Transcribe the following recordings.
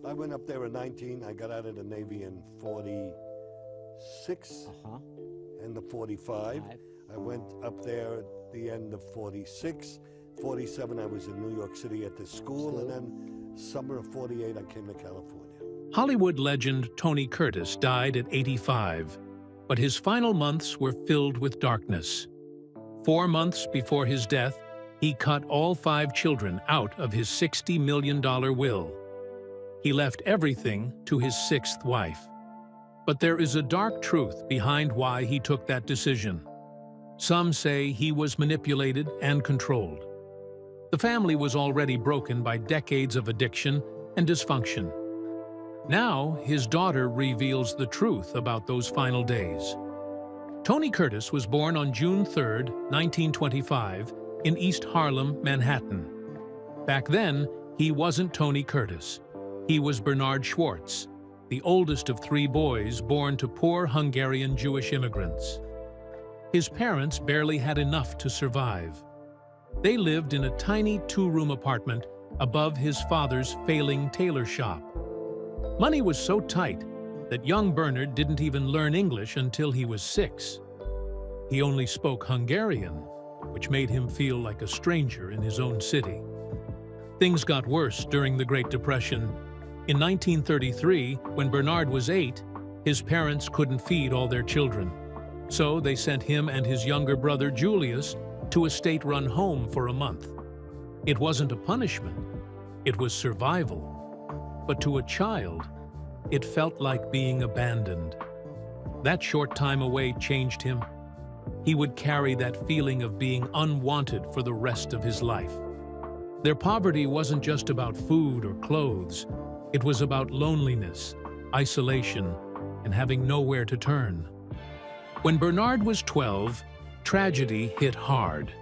I went up there in 19. I got out of the Navy in 46 and the 45. I went up there at the end of 46. 47, I was in New York City at the school, and then summer of 48, I came to California. Hollywood legend Tony Curtis died at 85, but his final months were filled with darkness. 4 months before his death, he cut all 5 children out of his $60 million will. He left everything to his 6th wife. But there is a dark truth behind why he took that decision. Some say he was manipulated and controlled. The family was already broken by decades of addiction and dysfunction. Now, his daughter reveals the truth about those final days. Tony Curtis was born on June 3, 1925, in East Harlem, Manhattan. Back then, he wasn't Tony Curtis. He was Bernard Schwartz, the oldest of 3 boys born to poor Hungarian Jewish immigrants. His parents barely had enough to survive. They lived in a tiny 2-room apartment above his father's failing tailor shop. Money was so tight that young Bernard didn't even learn English until he was 6. He only spoke Hungarian, which made him feel like a stranger in his own city. Things got worse during the Great Depression. In 1933, when Bernard was 8, his parents couldn't feed all their children. So they sent him and his younger brother Julius to a state-run home for a month. It wasn't a punishment, it was survival. But to a child, it felt like being abandoned. That short time away changed him. He would carry that feeling of being unwanted for the rest of his life. Their poverty wasn't just about food or clothes. It was about loneliness, isolation, and having nowhere to turn. When Bernard was 12, tragedy hit hard.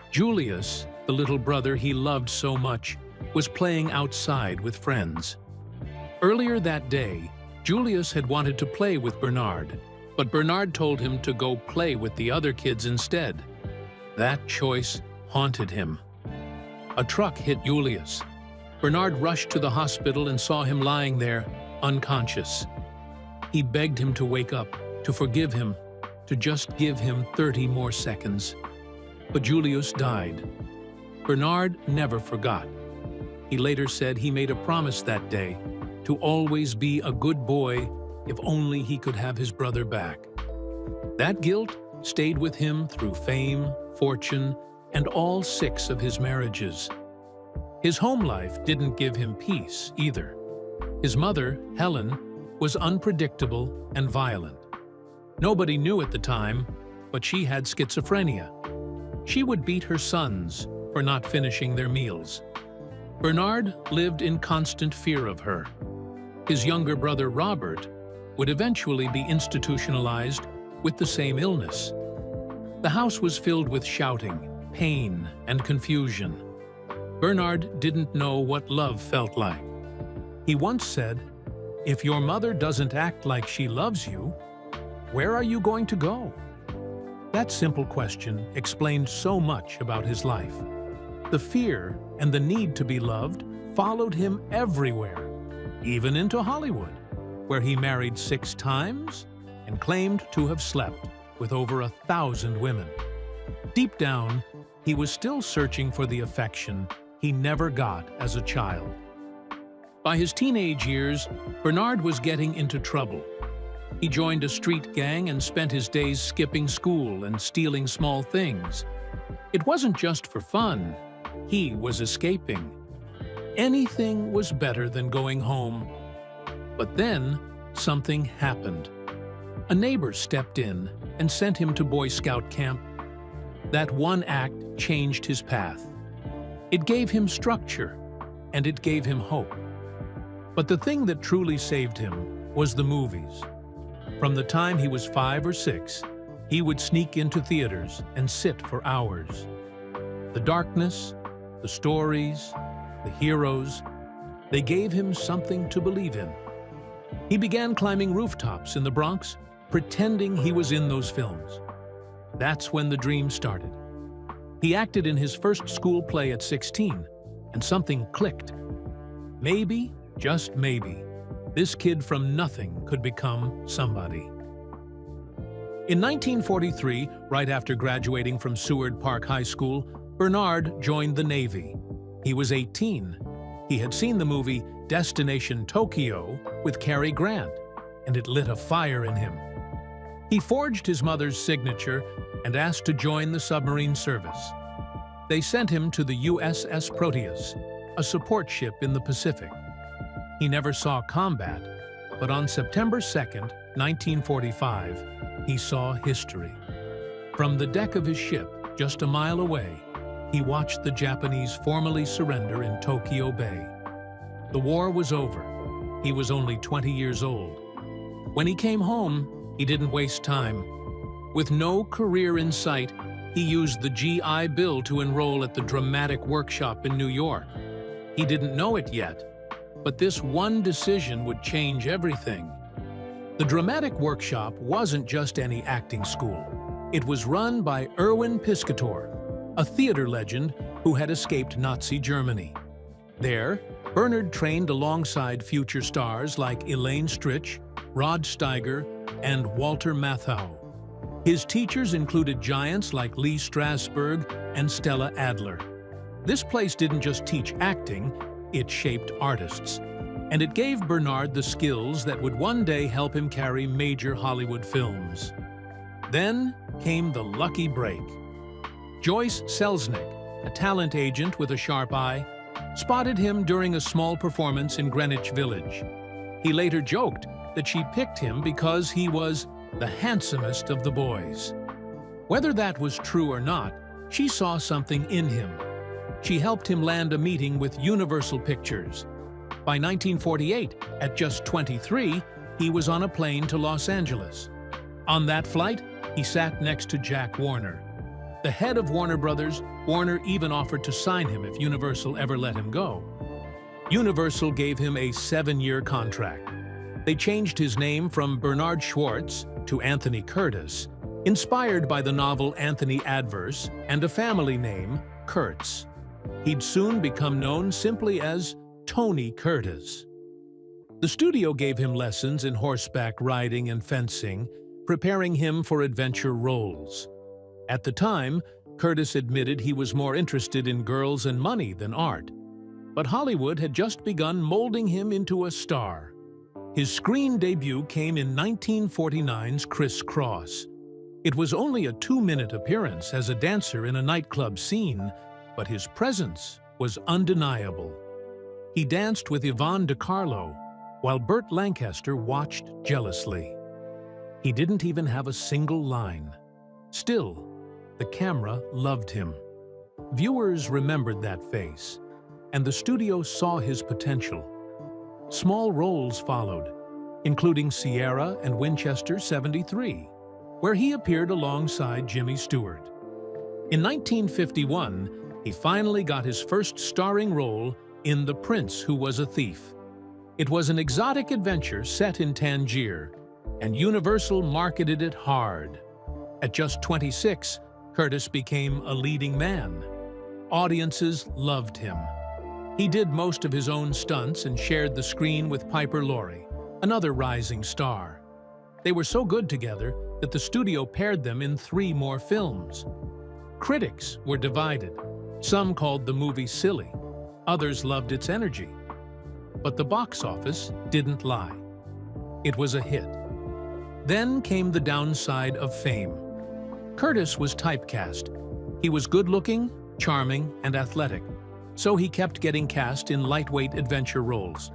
Julius, the little brother he loved so much, was playing outside with friends. Earlier that day, Julius had wanted to play with Bernard, but Bernard told him to go play with the other kids instead. That choice haunted him. A truck hit Julius. Bernard rushed to the hospital and saw him lying there, unconscious. He begged him to wake up, to forgive him, to just give him 30 more seconds. But Julius died. Bernard never forgot. He later said he made a promise that day to always be a good boy if only he could have his brother back. That guilt stayed with him through fame, fortune, and all 6 of his marriages. His home life didn't give him peace either. His mother, Helen, was unpredictable and violent. Nobody knew at the time, but she had schizophrenia. She would beat her sons for not finishing their meals. Bernard lived in constant fear of her. His younger brother, Robert, would eventually be institutionalized with the same illness. The house was filled with shouting, pain, and confusion. Bernard didn't know what love felt like. He once said, "If your mother doesn't act like she loves you, where are you going to go?" That simple question explained so much about his life. The fear and the need to be loved followed him everywhere, even into Hollywood, where he married 6 times and claimed to have slept with over 1,000 women. Deep down, he was still searching for the affection he never got as a child. By his teenage years, Bernard was getting into trouble. He joined a street gang and spent his days skipping school and stealing small things. It wasn't just for fun. He was escaping. Anything was better than going home. But then, something happened. A neighbor stepped in and sent him to Boy Scout camp. That one act changed his path. It gave him structure, and it gave him hope. But the thing that truly saved him was the movies. From the time he was 5 or 6, he would sneak into theaters and sit for hours. The darkness, the stories, the heroes, they gave him something to believe in. He began climbing rooftops in the Bronx, pretending he was in those films. That's when the dream started. He acted in his first school play at 16, and something clicked. Maybe just maybe, this kid from nothing could become somebody. In 1943, right after graduating from Seward Park High School, Bernard joined the Navy. He was 18. He had seen the movie Destination Tokyo with Cary Grant, and it lit a fire in him. He forged his mother's signature and asked to join the submarine service. They sent him to the USS Proteus, a support ship in the Pacific. He never saw combat, but on September 2nd, 1945, he saw history. From the deck of his ship, just a mile away, he watched the Japanese formally surrender in Tokyo Bay. The war was over. He was only 20 years old. When he came home, he didn't waste time. With no career in sight, he used the GI Bill to enroll at the dramatic workshop in New York. He didn't know it yet, but this one decision would change everything. The dramatic workshop wasn't just any acting school. It was run by Erwin Piscator, a theater legend who had escaped Nazi Germany. There, Bernard trained alongside future stars like Elaine Stritch, Rod Steiger, and Walter Matthau. His teachers included giants like Lee Strasberg and Stella Adler. This place didn't just teach acting, it shaped artists. And it gave Bernard the skills that would one day help him carry major Hollywood films. Then came the lucky break. Joyce Selznick, a talent agent with a sharp eye, spotted him during a small performance in Greenwich Village. He later joked that she picked him because he was the handsomest of the boys. Whether that was true or not, she saw something in him. She helped him land a meeting with Universal Pictures. By 1948, at just 23, he was on a plane to Los Angeles. On that flight, he sat next to Jack Warner. The head of Warner Brothers, Warner even offered to sign him if Universal ever let him go. Universal gave him a 7-year contract. They changed his name from Bernard Schwartz to Anthony Curtis, inspired by the novel Anthony Adverse and a family name, Kurtz. He'd soon become known simply as Tony Curtis. The studio gave him lessons in horseback riding and fencing, preparing him for adventure roles. At the time, Curtis admitted he was more interested in girls and money than art. But Hollywood had just begun molding him into a star. His screen debut came in 1949's Criss Cross. It was only a 2-minute appearance as a dancer in a nightclub scene, but his presence was undeniable. He danced with Yvonne DiCarlo, while Burt Lancaster watched jealously. He didn't even have a single line. Still, the camera loved him. Viewers remembered that face, and the studio saw his potential. Small roles followed, including Sierra and Winchester 73, where he appeared alongside Jimmy Stewart. In 1951, he finally got his first starring role in The Prince Who Was a Thief. It was an exotic adventure set in Tangier, and Universal marketed it hard. At just 26, Curtis became a leading man. Audiences loved him. He did most of his own stunts and shared the screen with Piper Laurie, another rising star. They were so good together that the studio paired them in 3 more films. Critics were divided. Some called the movie silly. Others loved its energy. But the box office didn't lie. It was a hit. Then came the downside of fame. Curtis was typecast. He was good-looking, charming, and athletic, so he kept getting cast in lightweight adventure roles.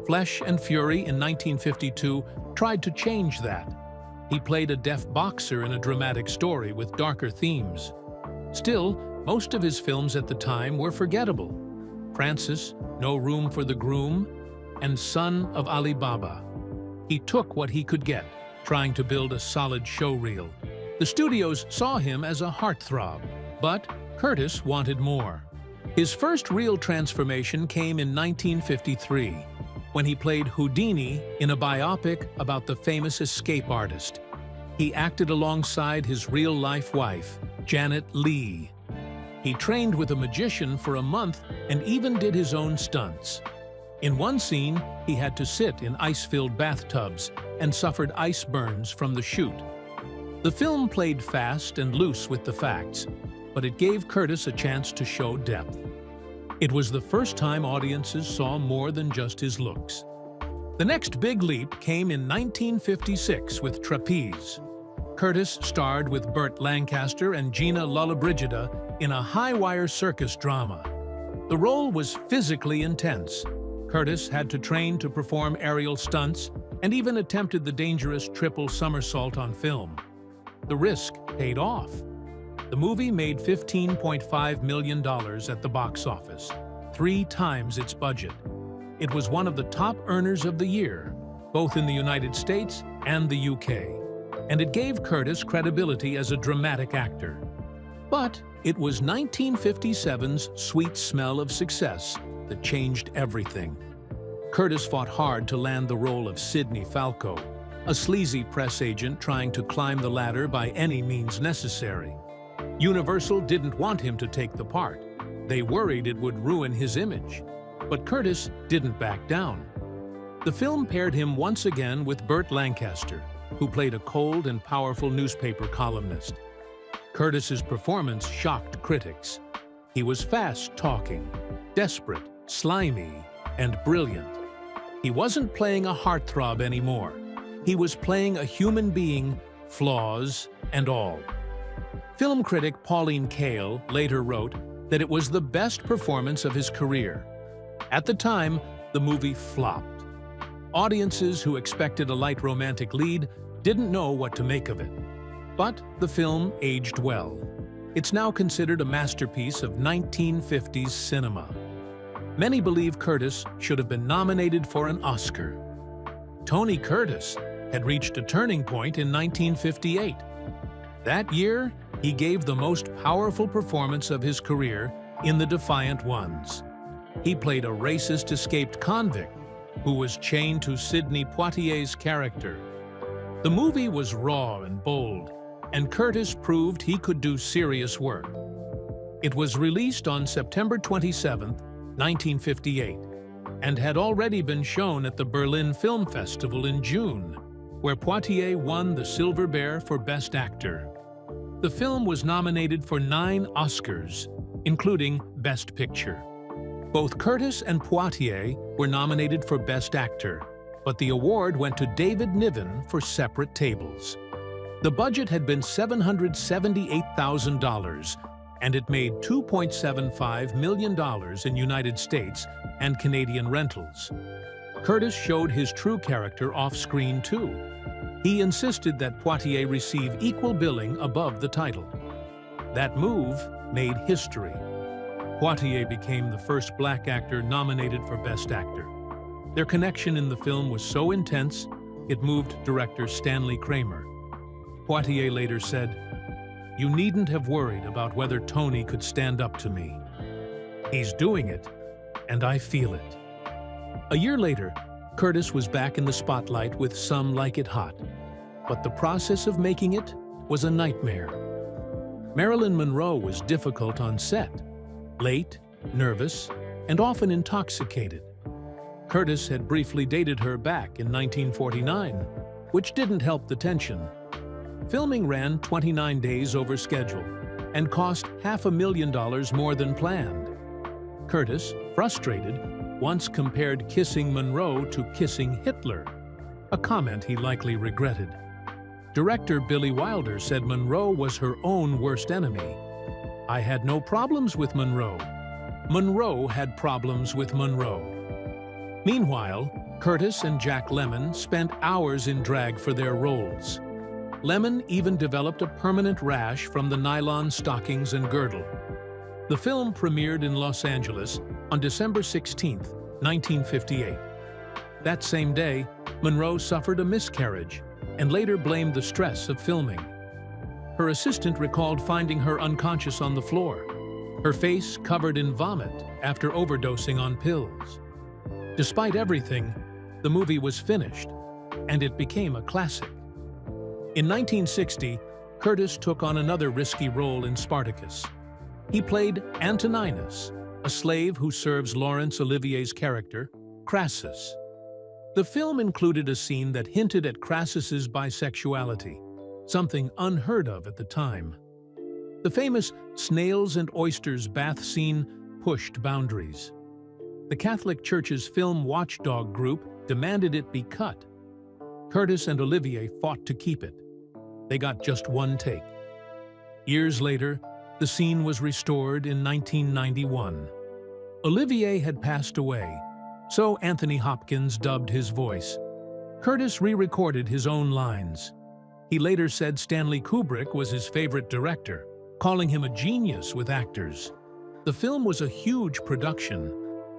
Flesh and Fury in 1952 tried to change that. He played a deaf boxer in a dramatic story with darker themes. Still, most of his films at the time were forgettable. Francis, No Room for the Groom, and Son of Ali Baba. He took what he could get, trying to build a solid showreel. The studios saw him as a heartthrob, but Curtis wanted more. His first real transformation came in 1953, when he played Houdini in a biopic about the famous escape artist. He acted alongside his real-life wife, Janet Leigh. He trained with a magician for a month and even did his own stunts. In one scene, he had to sit in ice-filled bathtubs and suffered ice burns from the shoot. The film played fast and loose with the facts, but it gave Curtis a chance to show depth. It was the first time audiences saw more than just his looks. The next big leap came in 1956 with Trapeze. Curtis starred with Burt Lancaster and Gina Lollobrigida in a high-wire circus drama. The role was physically intense. Curtis had to train to perform aerial stunts and even attempted the dangerous triple somersault on film. The risk paid off. The movie made $15.5 million at the box office, 3 times its budget. It was one of the top earners of the year, both in the United States and the UK, and it gave Curtis credibility as a dramatic actor. But it was 1957's sweet smell of success that changed everything. Curtis fought hard to land the role of Sidney Falco, a sleazy press agent trying to climb the ladder by any means necessary. Universal didn't want him to take the part. They worried it would ruin his image. But Curtis didn't back down. The film paired him once again with Burt Lancaster, who played a cold and powerful newspaper columnist. Curtis's performance shocked critics. He was fast-talking, desperate, slimy, and brilliant. He wasn't playing a heartthrob anymore. He was playing a human being, flaws and all. Film critic Pauline Kael later wrote that it was the best performance of his career. At the time, the movie flopped. Audiences who expected a light romantic lead didn't know what to make of it. But the film aged well. It's now considered a masterpiece of 1950s cinema. Many believe Curtis should have been nominated for an Oscar. Tony Curtis had reached a turning point in 1958. That year, he gave the most powerful performance of his career in The Defiant Ones. He played a racist escaped convict who was chained to Sidney Poitier's character. The movie was raw and bold, and Curtis proved he could do serious work. It was released on September 27, 1958, and had already been shown at the Berlin Film Festival in June, where Poitier won the Silver Bear for Best Actor. The film was nominated for 9 Oscars, including Best Picture. Both Curtis and Poitier were nominated for Best Actor, but the award went to David Niven for separate tables. The budget had been $778,000, and it made $2.75 million in United States and Canadian rentals. Curtis showed his true character off-screen too. He insisted that Poitier receive equal billing above the title. That move made history. Poitier became the first black actor nominated for Best Actor. Their connection in the film was so intense, it moved director Stanley Kramer. Poitier later said, "You needn't have worried about whether Tony could stand up to me. He's doing it, and I feel it." A year later, Curtis was back in the spotlight with Some Like It Hot, but the process of making it was a nightmare. Marilyn Monroe was difficult on set, late, nervous, and often intoxicated. Curtis had briefly dated her back in 1949, which didn't help the tension. Filming ran 29 days over schedule and cost $500,000 more than planned. Curtis, frustrated, once compared kissing Monroe to kissing Hitler, a comment he likely regretted. Director Billy Wilder said Monroe was her own worst enemy. "I had no problems with Monroe. Monroe had problems with Monroe." Meanwhile, Curtis and Jack Lemmon spent hours in drag for their roles. Lemmon even developed a permanent rash from the nylon stockings and girdle. The film premiered in Los Angeles on December 16, 1958. That same day, Monroe suffered a miscarriage and later blamed the stress of filming. Her assistant recalled finding her unconscious on the floor, her face covered in vomit after overdosing on pills. Despite everything, the movie was finished, and it became a classic. In 1960, Curtis took on another risky role in Spartacus. He played Antoninus, a slave who serves Laurence Olivier's character, Crassus. The film included a scene that hinted at Crassus's bisexuality, something unheard of at the time. The famous snails and oysters bath scene pushed boundaries. The Catholic Church's film watchdog group demanded it be cut. Curtis and Olivier fought to keep it. They got just one take. Years later, the scene was restored in 1991. Olivier had passed away, so Anthony Hopkins dubbed his voice. Curtis re-recorded his own lines. He later said Stanley Kubrick was his favorite director, calling him a genius with actors. The film was a huge production,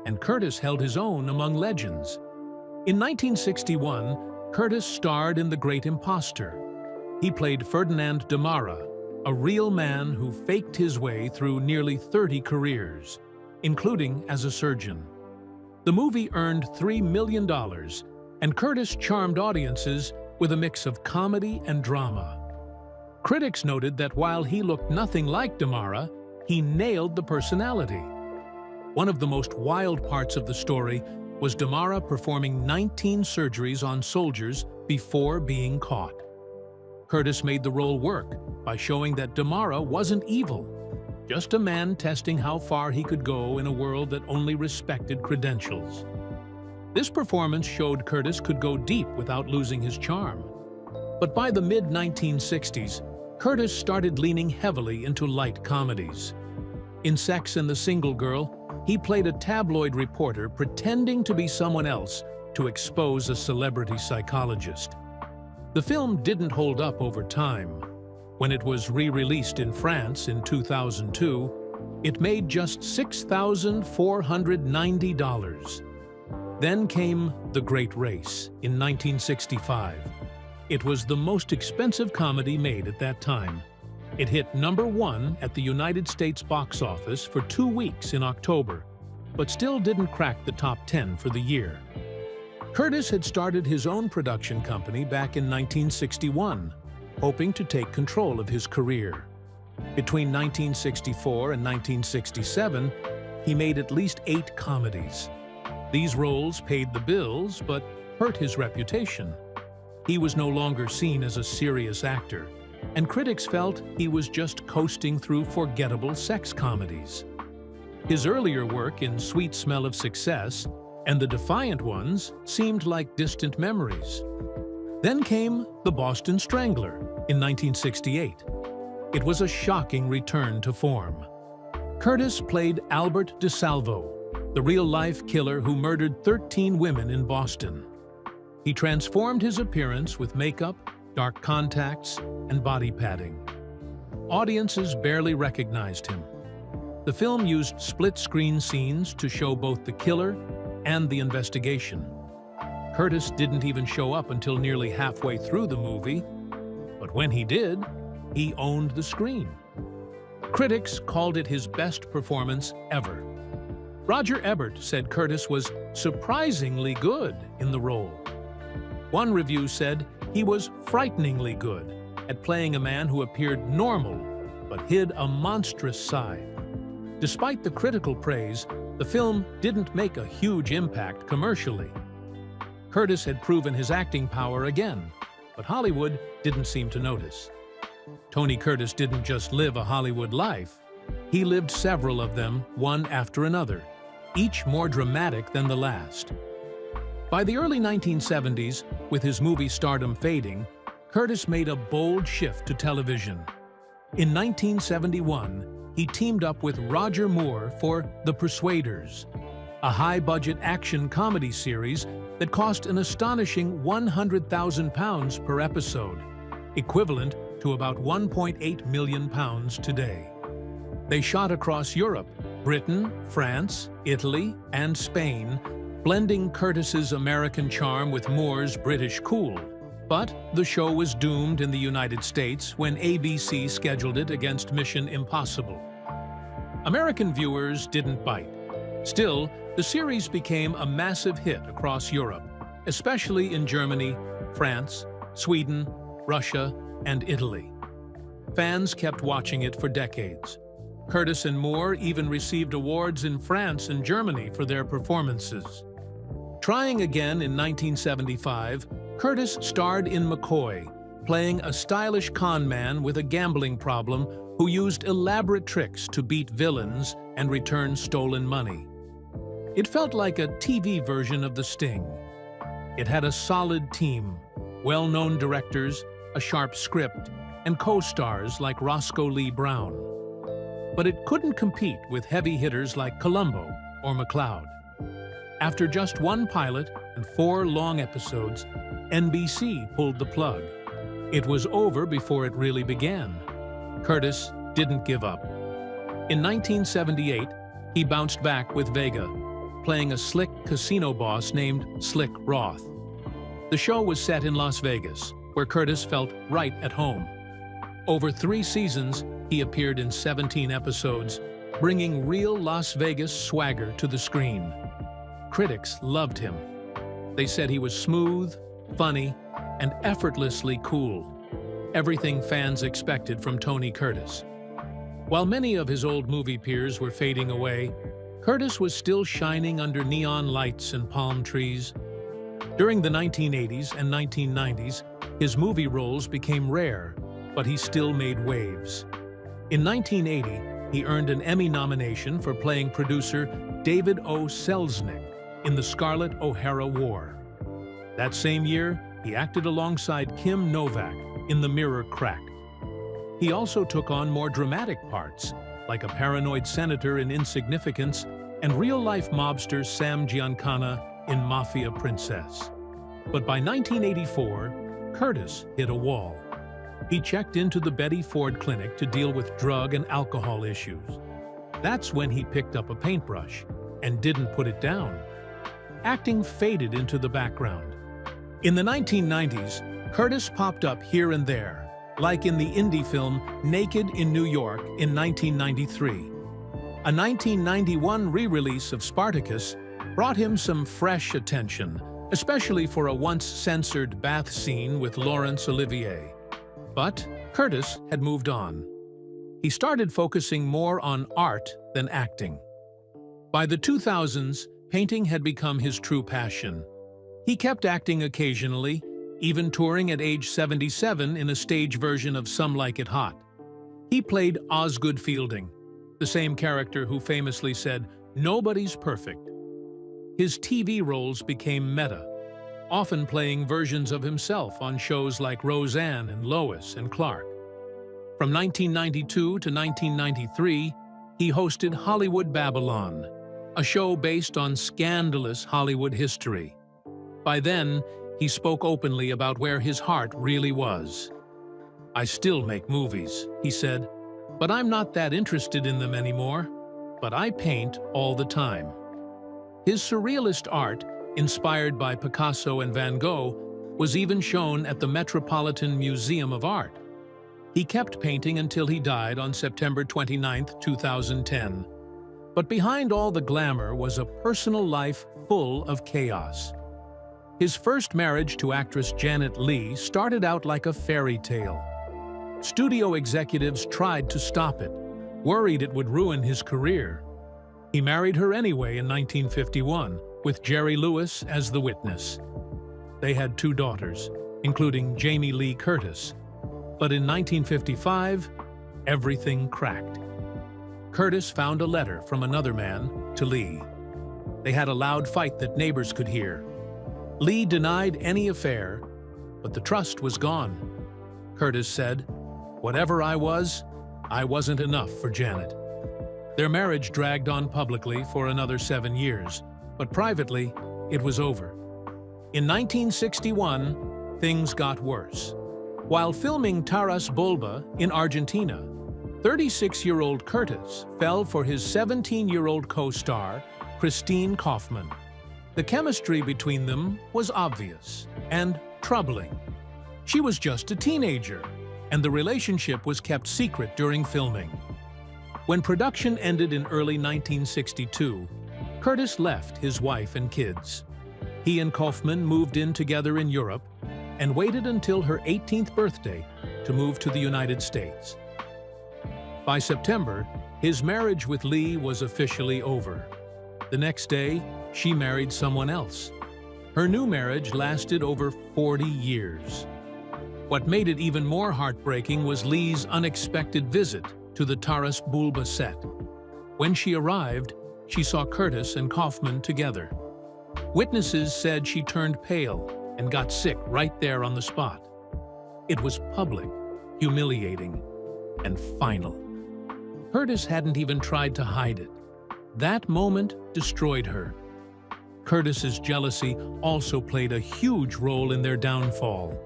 and Curtis held his own among legends. In 1961, Curtis starred in The Great Imposter. He played Ferdinand Damara, a real man who faked his way through nearly 30 careers, including as a surgeon. The movie earned $3 million, and Curtis charmed audiences with a mix of comedy and drama. Critics noted that while he looked nothing like Damara, he nailed the personality. One of the most wild parts of the story was Damara performing 19 surgeries on soldiers before being caught. Curtis made the role work by showing that Damara wasn't evil, just a man testing how far he could go in a world that only respected credentials. This performance showed Curtis could go deep without losing his charm. But by the mid-1960s, Curtis started leaning heavily into light comedies. In Sex and the Single Girl, he played a tabloid reporter pretending to be someone else to expose a celebrity psychologist. The film didn't hold up over time. When it was re-released in France in 2002, it made just $6,490. Then came The Great Race in 1965. It was the most expensive comedy made at that time. It hit #1 at the United States box office for 2 weeks in October, but still didn't crack the top 10 for the year. Curtis had started his own production company back in 1961, hoping to take control of his career. Between 1964 and 1967, he made at least 8 comedies. These roles paid the bills, but hurt his reputation. He was no longer seen as a serious actor, and critics felt he was just coasting through forgettable sex comedies. His earlier work in Sweet Smell of Success and The Defiant Ones seemed like distant memories. Then came The Boston Strangler in 1968. It was a shocking return to form. Curtis played Albert DeSalvo, the real-life killer who murdered 13 women in Boston. He transformed his appearance with makeup, dark contacts, and body padding. Audiences barely recognized him. The film used split-screen scenes to show both the killer and the investigation. Curtis didn't even show up until nearly halfway through the movie, but when he did, he owned the screen. Critics called it his best performance ever. Roger Ebert said Curtis was surprisingly good in the role. One review said he was frighteningly good at playing a man who appeared normal but hid a monstrous side. Despite the critical praise, the film didn't make a huge impact commercially. Curtis had proven his acting power again, but Hollywood didn't seem to notice. Tony Curtis didn't just live a Hollywood life. He lived several of them, one after another, each more dramatic than the last. By the early 1970s, with his movie stardom fading, Curtis made a bold shift to television. In 1971, he teamed up with Roger Moore for The Persuaders, a high-budget action comedy series that cost an astonishing £100,000 per episode, equivalent to about £1.8 million today. They shot across Europe, Britain, France, Italy, and Spain, blending Curtis's American charm with Moore's British cool. But the show was doomed in the United States when ABC scheduled it against Mission Impossible. American viewers didn't bite. Still, the series became a massive hit across Europe, especially in Germany, France, Sweden, Russia, and Italy. Fans kept watching it for decades. Curtis and Moore even received awards in France and Germany for their performances. Trying again in 1975, Curtis starred in McCoy, playing a stylish con man with a gambling problem who used elaborate tricks to beat villains and return stolen money. It felt like a TV version of The Sting. It had a solid team, well-known directors, a sharp script, and co-stars like Roscoe Lee Brown. But it couldn't compete with heavy hitters like Columbo or McCloud. After just one pilot and 4 long episodes, NBC pulled the plug. It was over before it really began. Curtis didn't give up. In 1978, he bounced back with Vega, playing a slick casino boss named Slick Roth. The show was set in Las Vegas, where Curtis felt right at home. Over 3 seasons, he appeared in 17 episodes, bringing real Las Vegas swagger to the screen. Critics loved him. They said he was smooth, funny, and effortlessly cool. Everything fans expected from Tony Curtis. While many of his old movie peers were fading away, Curtis was still shining under neon lights and palm trees. During the 1980s and 1990s, his movie roles became rare, but he still made waves. In 1980, he earned an Emmy nomination for playing producer David O. Selznick in the Scarlett O'Hara War. That same year, he acted alongside Kim Novak in The Mirror Crack. He also took on more dramatic parts, like a paranoid senator in Insignificance and real-life mobster Sam Giancana in Mafia Princess. But by 1984, Curtis hit a wall. He checked into the Betty Ford Clinic to deal with drug and alcohol issues. That's when he picked up a paintbrush and didn't put it down. Acting faded into the background. In the 1990s, Curtis popped up here and there, like in the indie film Naked in New York in 1993. A 1991 re-release of Spartacus brought him some fresh attention, especially for a once-censored bath scene with Laurence Olivier. But Curtis had moved on. He started focusing more on art than acting. By the 2000s, painting had become his true passion. He kept acting occasionally, even touring at age 77 in a stage version of Some Like It Hot. He played Osgood Fielding, the same character who famously said, "Nobody's perfect." His TV roles became meta, often playing versions of himself on shows like Roseanne and Lois and Clark. From 1992 to 1993, he hosted Hollywood Babylon, a show based on scandalous Hollywood history. By then, he spoke openly about where his heart really was. "I still make movies," he said, "but I'm not that interested in them anymore. But I paint all the time." His surrealist art, inspired by Picasso and Van Gogh, was even shown at the Metropolitan Museum of Art. He kept painting until he died on September 29, 2010. But behind all the glamour was a personal life full of chaos. His first marriage to actress Janet Leigh started out like a fairy tale. Studio executives tried to stop it, worried it would ruin his career. He married her anyway in 1951, with Jerry Lewis as the witness. They had 2 daughters, including Jamie Lee Curtis. But in 1955, everything cracked. Curtis found a letter from another man to Leigh. They had a loud fight that neighbors could hear. Leigh denied any affair, but the trust was gone. Curtis said, "Whatever I wasn't enough for Janet." Their marriage dragged on publicly for another 7 years, but privately, it was over. In 1961, things got worse. While filming Taras Bulba in Argentina, 36-year-old Curtis fell for his 17-year-old co-star, Christine Kaufman. The chemistry between them was obvious and troubling. She was just a teenager, and the relationship was kept secret during filming. When production ended in early 1962, Curtis left his wife and kids. He and Kaufman moved in together in Europe and waited until her 18th birthday to move to the United States. By September, his marriage with Leigh was officially over. The next day, she married someone else, Her new marriage lasted over 40 years. What made it even more heartbreaking was Leigh's unexpected visit to the Taras Bulba set. When she arrived, she saw Curtis and Kaufman together. Witnesses said she turned pale and got sick right there on the spot. It was public, humiliating, and final. Curtis hadn't even tried to hide it. That moment destroyed her. Curtis's jealousy also played a huge role in their downfall.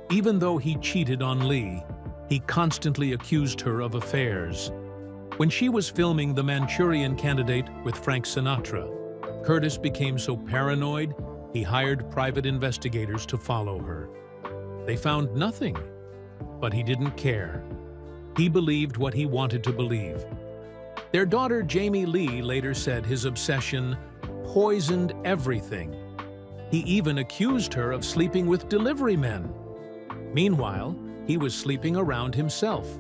Even though he cheated on Leigh, he constantly accused her of affairs. When she was filming The Manchurian Candidate with Frank Sinatra, Curtis became so paranoid, he hired private investigators to follow her. They found nothing, but he didn't care. He believed what he wanted to believe. Their daughter Janet Leigh later said his obsession poisoned everything. He even accused her of sleeping with delivery men. Meanwhile, he was sleeping around himself.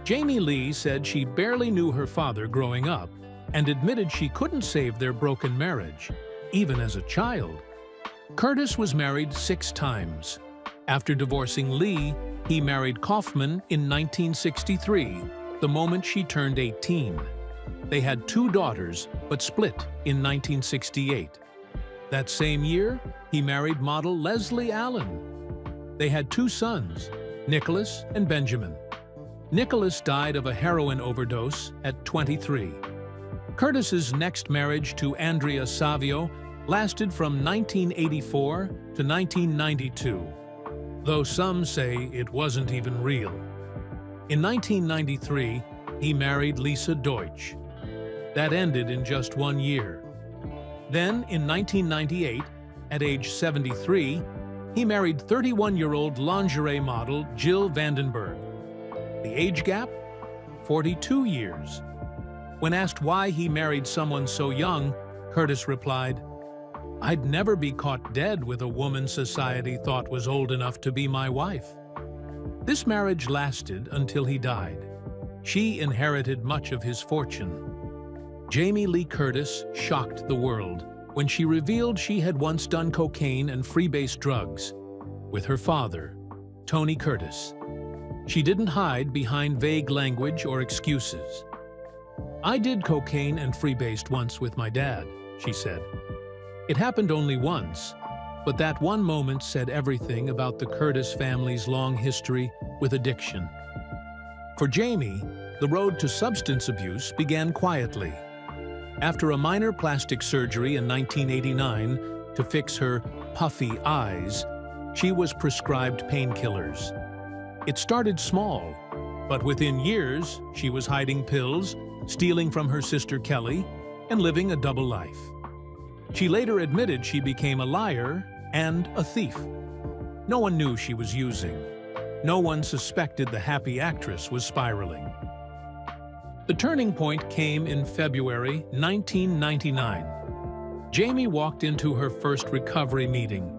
Janet Leigh said she barely knew her father growing up and admitted she couldn't save their broken marriage, even as a child. Curtis was married 6 times. After divorcing Leigh, he married Kaufman in 1963, the moment she turned 18. They had 2 daughters, but split in 1968. That same year, he married model Leslie Allen. They had 2 sons, Nicholas and Benjamin. Nicholas died of a heroin overdose at 23. Curtis's next marriage to Andrea Savio lasted from 1984 to 1992, though some say it wasn't even real. In 1993, he married Lisa Deutsch. That ended in just 1 year. Then, in 1998, at age 73, he married 31-year-old lingerie model Jill Vandenberg. The age gap? 42 years. When asked why he married someone so young, Curtis replied, "I'd never be caught dead with a woman society thought was old enough to be my wife." This marriage lasted until he died. She inherited much of his fortune. Janet Leigh Curtis shocked the world when she revealed she had once done cocaine and freebase drugs with her father, Tony Curtis. She didn't hide behind vague language or excuses. "I did cocaine and freebased once with my dad," she said. It happened only once, but that one moment said everything about the Curtis family's long history with addiction. For Jamie, the road to substance abuse began quietly. After a minor plastic surgery in 1989 to fix her puffy eyes, she was prescribed painkillers. It started small, but within years, she was hiding pills, stealing from her sister Kelly, and living a double life. She later admitted she became a liar and a thief. No one knew she was using. No one suspected the happy actress was spiraling. The turning point came in February 1999. Jamie walked into her first recovery meeting.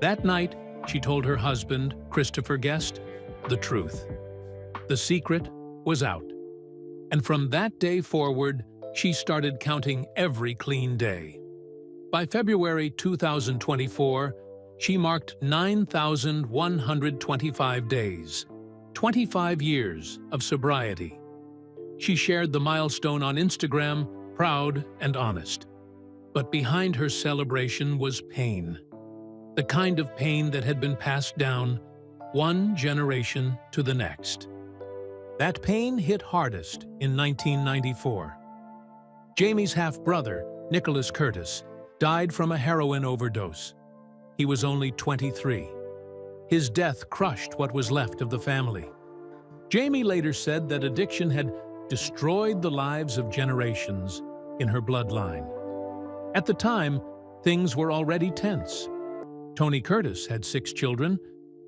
That night, she told her husband, Christopher Guest, the truth. The secret was out. And from that day forward, she started counting every clean day. By February 2024, she marked 9,125 days, 25 years of sobriety. She shared the milestone on Instagram, proud and honest. But behind her celebration was pain. The kind of pain that had been passed down one generation to the next. That pain hit hardest in 1994. Jamie's half-brother, Nicholas Curtis, died from a heroin overdose. He was only 23. His death crushed what was left of the family. Jamie later said that addiction had destroyed the lives of generations in her bloodline. At the time, things were already tense. Tony Curtis had 6 children,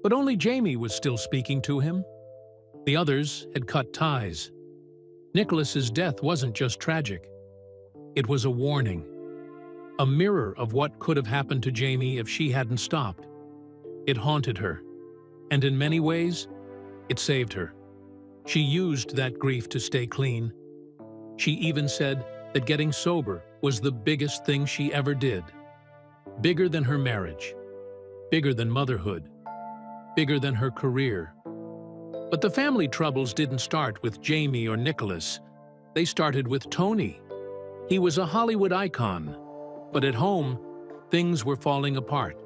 but only Jamie was still speaking to him. The others had cut ties. Nicholas's death wasn't just tragic. It was a warning, a mirror of what could have happened to Jamie if she hadn't stopped. It haunted her, and in many ways, it saved her. She used that grief to stay clean. She even said that getting sober was the biggest thing she ever did. bigger than her marriage, bigger than motherhood, bigger than her career. But the family troubles didn't start with Jamie or Nicholas. They started with Tony. He was a Hollywood icon, but at home, things were falling apart.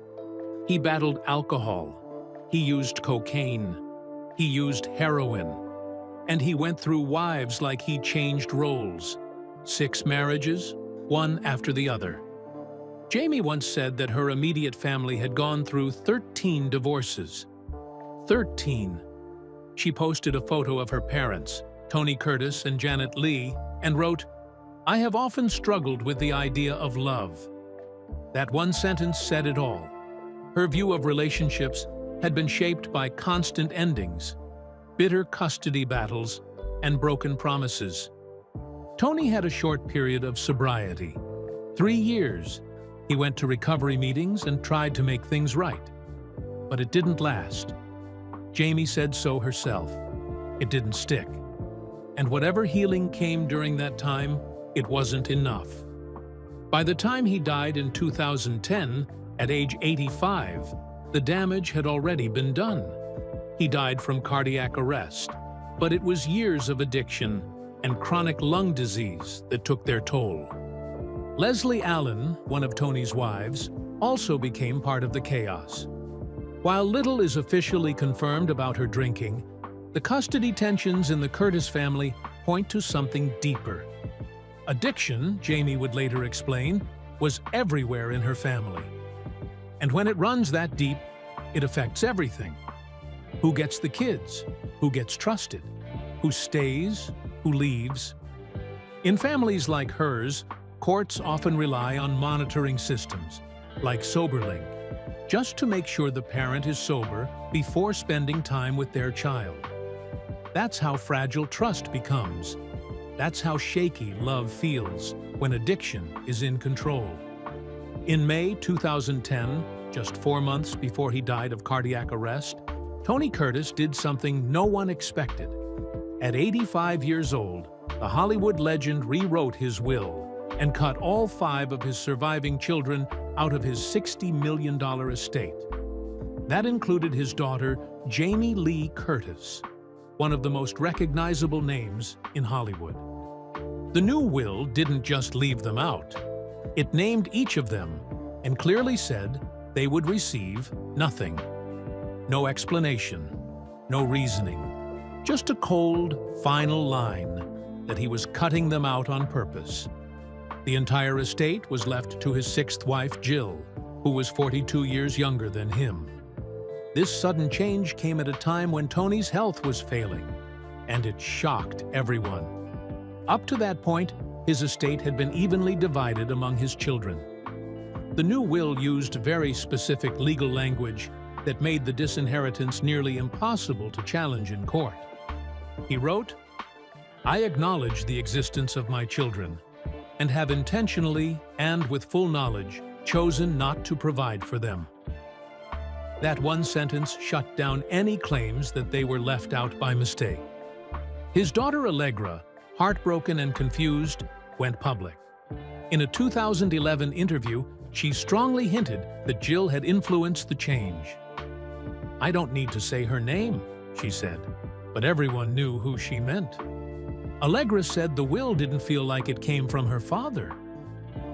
He battled alcohol. He used cocaine. He used heroin. And he went through wives like he changed roles. 6 marriages, one after the other. Jamie once said that her immediate family had gone through 13 divorces. 13. She posted a photo of her parents, Tony Curtis and Janet Leigh, and wrote, "I have often struggled with the idea of love." That one sentence said it all. Her view of relationships had been shaped by constant endings, bitter custody battles, and broken promises. Tony had a short period of sobriety. 3 years. He went to recovery meetings and tried to make things right. But it didn't last. Jamie said so herself. It didn't stick. And whatever healing came during that time, it wasn't enough. By the time he died in 2010, at age 85, the damage had already been done. He died from cardiac arrest, but it was years of addiction and chronic lung disease that took their toll. Leslie Allen, one of Tony's wives, also became part of the chaos. While little is officially confirmed about her drinking, the custody tensions in the Curtis family point to something deeper. Addiction, Jamie would later explain, was everywhere in her family. And when it runs that deep, it affects everything. Who gets the kids? Who gets trusted? Who stays? Who leaves? In families like hers, courts often rely on monitoring systems, like SoberLink, just to make sure the parent is sober before spending time with their child. That's how fragile trust becomes. That's how shaky love feels when addiction is in control. In May 2010, just 4 months before he died of cardiac arrest, Tony Curtis did something no one expected. At 85 years old, the Hollywood legend rewrote his will and cut all 5 of his surviving children out of his $60 million estate. That included his daughter, Janet Leigh Curtis, one of the most recognizable names in Hollywood. The new will didn't just leave them out. It named each of them and clearly said they would receive nothing. No explanation, no reasoning, just a cold, final line that he was cutting them out on purpose. The entire estate was left to his 6th wife, Jill, who was 42 years younger than him. This sudden change came at a time when Tony's health was failing, and it shocked everyone. Up to that point, his estate had been evenly divided among his children. The new will used very specific legal language that made the disinheritance nearly impossible to challenge in court. He wrote, "I acknowledge the existence of my children, and have intentionally and with full knowledge chosen not to provide for them." That one sentence shut down any claims that they were left out by mistake. His daughter Allegra, heartbroken and confused, went public. In a 2011 interview, she strongly hinted that Jill had influenced the change. "I don't need to say her name," she said, but everyone knew who she meant. Allegra said the will didn't feel like it came from her father.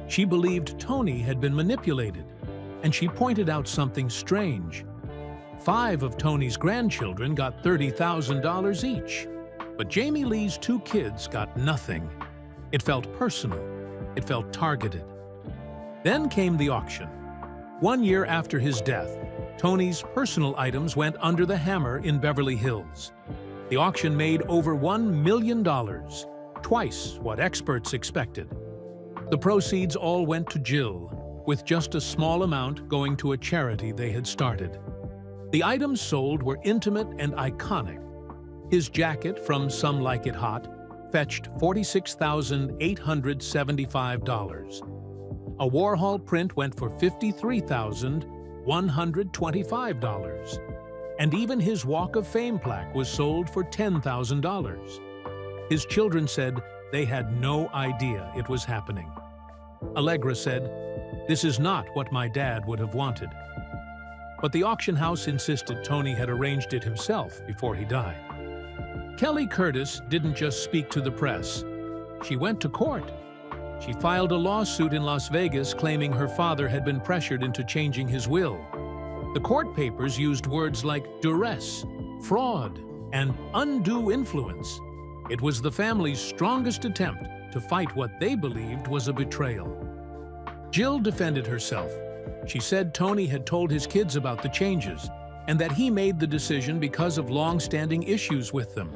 She believed Tony had been manipulated, and she pointed out something strange. 5 of Tony's grandchildren got $30,000 each, but Jamie Lee's 2 kids got nothing. It felt personal. It felt targeted. Then came the auction. 1 year after his death, Tony's personal items went under the hammer in Beverly Hills. The auction made over $1 million, twice what experts expected. The proceeds all went to Jill, with just a small amount going to a charity they had started. The items sold were intimate and iconic. His jacket from Some Like It Hot fetched $46,875. A Warhol print went for $53,125. And even his Walk of Fame plaque was sold for $10,000. His children said they had no idea it was happening. Allegra said, "This is not what my dad would have wanted." But the auction house insisted Tony had arranged it himself before he died. Kelly Curtis didn't just speak to the press. She went to court. She filed a lawsuit in Las Vegas claiming her father had been pressured into changing his will. The court papers used words like duress, fraud, and undue influence. It was the family's strongest attempt to fight what they believed was a betrayal. Jill defended herself. She said Tony had told his kids about the changes and that he made the decision because of long-standing issues with them.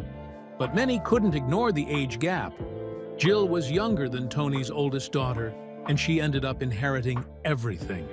But many couldn't ignore the age gap. Jill was younger than Tony's oldest daughter, and she ended up inheriting everything.